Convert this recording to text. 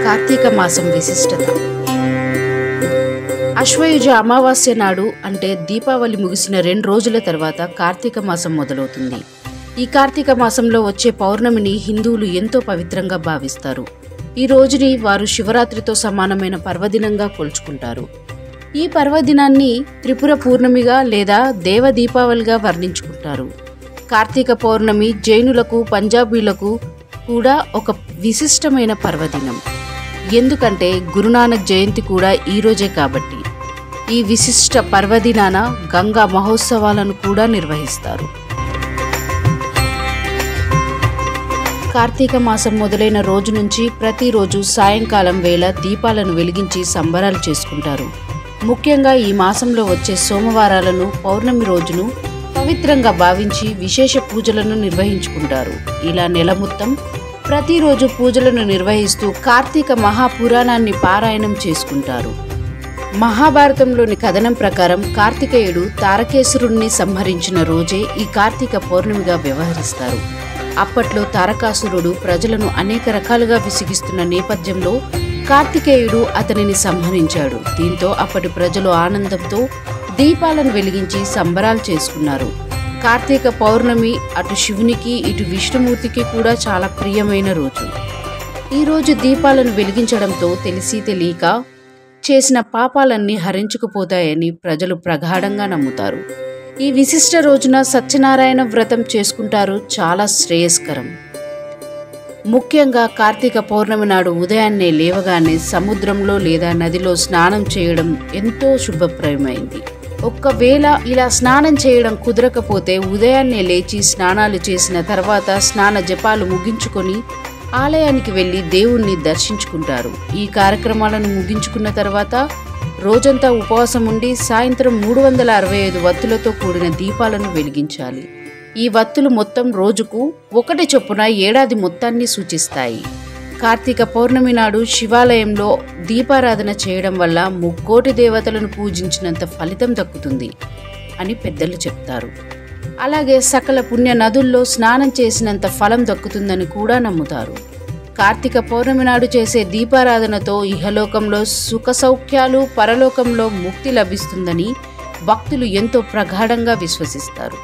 కార్తీక మాసం విశిష్టత. అశ్వయుజ అమావాస్య నాడు అంటే దీపావళి ముగిసిన 2 రోజుల తర్వాత కార్తీక మాసం మొదలవుతుంది. ఈ కార్తీక మాసంలో వచ్చే పౌర్ణమిని హిందువులు ఎంతో పవిత్రంగా భావిస్తారు. ఈ రోజుని వారు శివరాత్రితో సమానమైన పర్వదినంగా కొలుచుకుంటారు. ఈ పర్వదినాన్ని త్రిపుర పూర్ణమిగా లేదా దేవ దీపావళిగా వర్ణించుకుంటారు. కార్తీక పౌర్ణమి జైనులకు, పంజాబీలకు కూడా ఒక విశిష్టమైన పర్వదినం. ఎందుకంటే గురునానక్ జయంతి కూడా ఈరోజే కాబట్టి. ఈ విశిష్ట పర్వదినాన గంగా మహోత్సవాలను కూడా నిర్వహిస్తారు. కార్తీక మాసం మొదలైన రోజు నుంచి ప్రతిరోజు సాయంకాలం వేళ దీపాలను వెలిగించి సంబరాలు చేసుకుంటారు. ముఖ్యంగా ఈ మాసంలో వచ్చే సోమవారాలను, పౌర్ణమి రోజును పవిత్రంగా భావించి విశేష పూజలను నిర్వహించుకుంటారు. ఇలా నెల మొత్తం ప్రతిరోజు పూజలను నిర్వహిస్తూ కార్తీక మహాపురాణాన్ని పారాయణం చేసుకుంటారు. మహాభారతంలోని కథనం ప్రకారం కార్తికేయుడు తారకేశ్వరుణ్ణి సంహరించిన రోజే ఈ కార్తీక పౌర్ణమిగా వ్యవహరిస్తారు. అప్పట్లో తారకాసురుడు ప్రజలను అనేక రకాలుగా విసిగిస్తున్న నేపథ్యంలో కార్తికేయుడు అతనిని సంహరించాడు. దీంతో అప్పటి ప్రజలు ఆనందంతో దీపాలను వెలిగించి సంబరాలు చేసుకున్నారు. కార్తీక పౌర్ణమి అటు శివునికి, ఇటు విష్ణుమూర్తికి కూడా చాలా ప్రియమైన రోజు. ఈరోజు దీపాలను వెలిగించడంతో తెలిసి తెలియక చేసిన పాపాలన్నీ హరించుకుపోతాయని ప్రజలు ప్రగాఢంగా నమ్ముతారు. ఈ విశిష్ట రోజున సత్యనారాయణ వ్రతం చేసుకుంటారు. చాలా శ్రేయస్కరం. ముఖ్యంగా కార్తీక పౌర్ణమి నాడు ఉదయాన్నే లేవగానే సముద్రంలో లేదా నదిలో స్నానం చేయడం ఎంతో శుభప్రదమైంది. ఒక్కవేళ ఇలా స్నానం చేయడం కుదరకపోతే ఉదయాన్నే లేచి స్నానాలు చేసిన తర్వాత స్నాన జపాలు ముగించుకొని ఆలయానికి వెళ్ళి దేవుణ్ణి దర్శించుకుంటారు. ఈ కార్యక్రమాలను ముగించుకున్న తర్వాత రోజంతా ఉపవాసం ఉండి సాయంత్రం 365 వత్తులతో కూడిన దీపాలను వెలిగించాలి. ఈ వత్తులు మొత్తం రోజుకు 1 చొప్పున ఏడాది మొత్తాన్ని సూచిస్తాయి. కార్తీక పౌర్ణమి నాడు శివాలయంలో దీపారాధన చేయడం వల్ల 3 కోటి దేవతలను పూజించినంత ఫలితం దక్కుతుంది అని పెద్దలు చెప్తారు. అలాగే సకల పుణ్య నదుల్లో స్నానం చేసినంత ఫలం దక్కుతుందని కూడా నమ్ముతారు. కార్తీక పౌర్ణమి నాడు చేసే దీపారాధనతో ఇహలోకంలో సుఖ సౌఖ్యాలు, పరలోకంలో ముక్తి లభిస్తుందని భక్తులు ఎంతో ప్రగాఢంగా విశ్వసిస్తారు.